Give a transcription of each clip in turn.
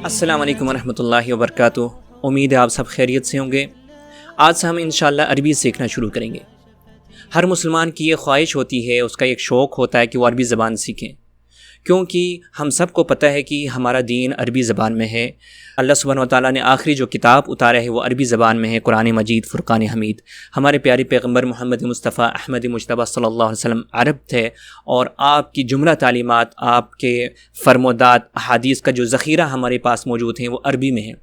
السلام علیکم ورحمۃ اللہ وبرکاتہ۔ امید ہے آپ سب خیریت سے ہوں گے۔ آج سے ہم انشاءاللہ عربی سیکھنا شروع کریں گے۔ ہر مسلمان کی یہ خواہش ہوتی ہے، اس کا ایک شوق ہوتا ہے کہ وہ عربی زبان سیکھیں، کیونکہ ہم سب کو پتہ ہے کہ ہمارا دین عربی زبان میں ہے۔ اللہ سبحانہ و تعالیٰ نے آخری جو کتاب اتارا ہے وہ عربی زبان میں ہے، قرآن مجید فرقان حمید۔ ہمارے پیارے پیغمبر محمد مصطفیٰ احمد مجتبیٰ صلی اللہ علیہ وسلم عرب تھے، اور آپ کی جملہ تعلیمات، آپ کے فرمودات، احادیث کا جو ذخیرہ ہمارے پاس موجود ہیں وہ عربی میں ہیں۔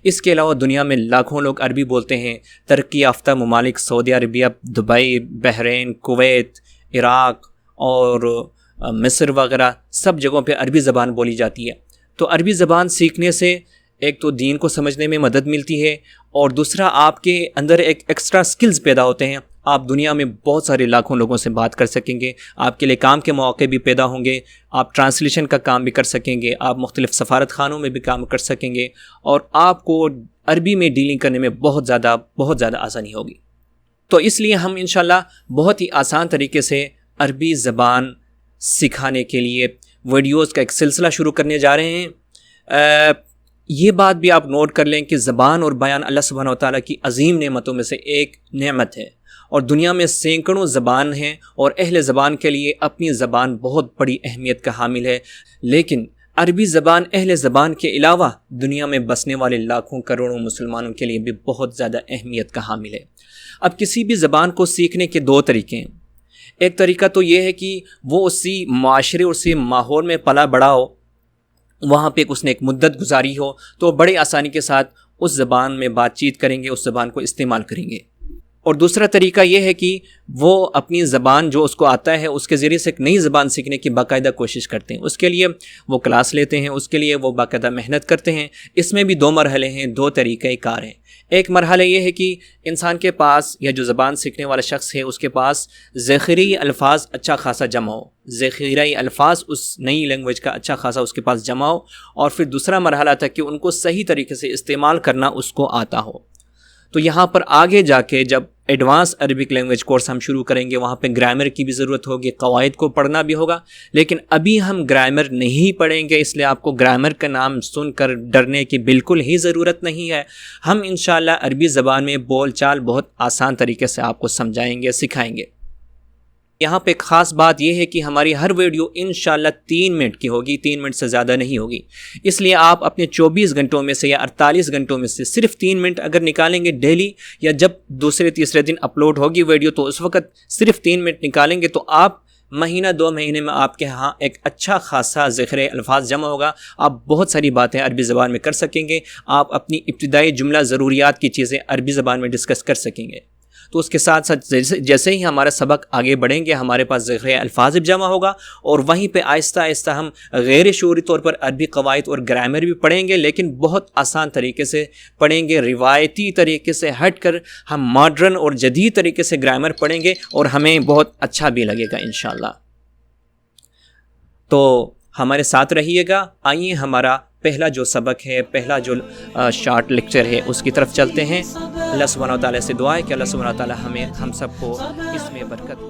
اس کے علاوہ دنیا میں لاکھوں لوگ عربی بولتے ہیں۔ ترقی یافتہ ممالک سعودی عربیہ، دبئی، بحرین، کویت، عراق اور مصر وغیرہ سب جگہوں پہ عربی زبان بولی جاتی ہے۔ تو عربی زبان سیکھنے سے ایک تو دین کو سمجھنے میں مدد ملتی ہے، اور دوسرا آپ کے اندر ایک ایکسٹرا سکلز پیدا ہوتے ہیں۔ آپ دنیا میں بہت سارے لاکھوں لوگوں سے بات کر سکیں گے، آپ کے لیے کام کے مواقع بھی پیدا ہوں گے، آپ ٹرانسلیشن کا کام بھی کر سکیں گے، آپ مختلف سفارت خانوں میں بھی کام کر سکیں گے، اور آپ کو عربی میں ڈیلنگ کرنے میں بہت زیادہ آسانی ہوگی۔ تو اس لیے ہم انشاءاللہ بہت ہی آسان طریقے سے عربی زبان سکھانے کے لیے ویڈیوز کا ایک سلسلہ شروع کرنے جا رہے ہیں۔ یہ بات بھی آپ نوٹ کر لیں کہ زبان اور بیان اللہ سبحانہ و تعالیٰ کی عظیم نعمتوں میں سے ایک نعمت ہے، اور دنیا میں سینکڑوں زبان ہیں، اور اہل زبان کے لیے اپنی زبان بہت بڑی اہمیت کا حامل ہے۔ لیکن عربی زبان اہل زبان کے علاوہ دنیا میں بسنے والے لاکھوں کروڑوں مسلمانوں کے لیے بھی بہت زیادہ اہمیت کا حامل ہے۔ اب کسی بھی زبان کو سیکھنے کے دو طریقے ہیں۔ ایک طریقہ تو یہ ہے کہ وہ اسی معاشرے اور اسی ماحول میں پلا بڑا ہو، وہاں پہ اس نے ایک مدت گزاری ہو، تو بڑے آسانی کے ساتھ اس زبان میں بات چیت کریں گے، اس زبان کو استعمال کریں گے۔ اور دوسرا طریقہ یہ ہے کہ وہ اپنی زبان جو اس کو آتا ہے اس کے ذریعے سے ایک نئی زبان سیکھنے کی باقاعدہ کوشش کرتے ہیں، اس کے لیے وہ کلاس لیتے ہیں، اس کے لیے وہ باقاعدہ محنت کرتے ہیں۔ اس میں بھی دو مرحلے ہیں، دو طریقۂ کار ہیں۔ ایک مرحلہ یہ ہے کہ انسان کے پاس یا جو زبان سیکھنے والا شخص ہے اس کے پاس ذخیرۂ الفاظ اچھا خاصا جمع ہو، ذخیرۂ الفاظ اس نئی لینگویج کا اچھا خاصا اس کے پاس جمع ہو، اور پھر دوسرا مرحلہ تھا کہ ان کو صحیح طریقے سے استعمال کرنا اس کو آتا ہو۔ تو یہاں پر آگے جا کے جب ایڈوانس عربک لینگویج کورس ہم شروع کریں گے، وہاں پہ گرامر کی بھی ضرورت ہوگی، قواعد کو پڑھنا بھی ہوگا، لیکن ابھی ہم گرامر نہیں پڑھیں گے، اس لیے آپ کو گرامر کا نام سن کر ڈرنے کی بالکل ہی ضرورت نہیں ہے۔ ہم انشاءاللہ عربی زبان میں بول چال بہت آسان طریقے سے آپ کو سمجھائیں گے، سکھائیں گے۔ یہاں پہ ایک خاص بات یہ ہے کہ ہماری ہر ویڈیو انشاءاللہ 3 منٹ کی ہوگی، 3 منٹ سے زیادہ نہیں ہوگی۔ اس لیے آپ اپنے 24 گھنٹوں میں سے یا 48 گھنٹوں میں سے صرف 3 منٹ اگر نکالیں گے ڈیلی، یا جب دوسرے تیسرے دن اپلوڈ ہوگی ویڈیو تو اس وقت صرف 3 منٹ نکالیں گے، تو آپ مہینہ 2 مہینے میں آپ کے ہاں ایک اچھا خاصا ذخیرۂ الفاظ جمع ہوگا۔ آپ بہت ساری باتیں عربی زبان میں کر سکیں گے، آپ اپنی ابتدائی جملہ ضروریات کی چیزیں عربی زبان میں ڈسکس کر سکیں گے۔ تو اس کے ساتھ ساتھ جیسے ہی ہمارا سبق آگے بڑھیں گے، ہمارے پاس ذخیرۂ الفاظ بھی جمع ہوگا، اور وہیں پہ آہستہ آہستہ ہم غیر شعوری طور پر عربی قواعد اور گرامر بھی پڑھیں گے، لیکن بہت آسان طریقے سے پڑھیں گے، روایتی طریقے سے ہٹ کر ہم ماڈرن اور جدید طریقے سے گرامر پڑھیں گے، اور ہمیں بہت اچھا بھی لگے گا انشاءاللہ۔ تو ہمارے ساتھ رہیے گا۔ آئیے ہمارا پہلا جو سبق ہے، پہلا جو شارٹ لیکچر ہے، اس کی طرف چلتے ہیں۔ اللہ سبحانہ و تعالیٰ سے دعا ہے کہ اللہ سبحانہ و تعالیٰ ہم سب کو اس میں برکت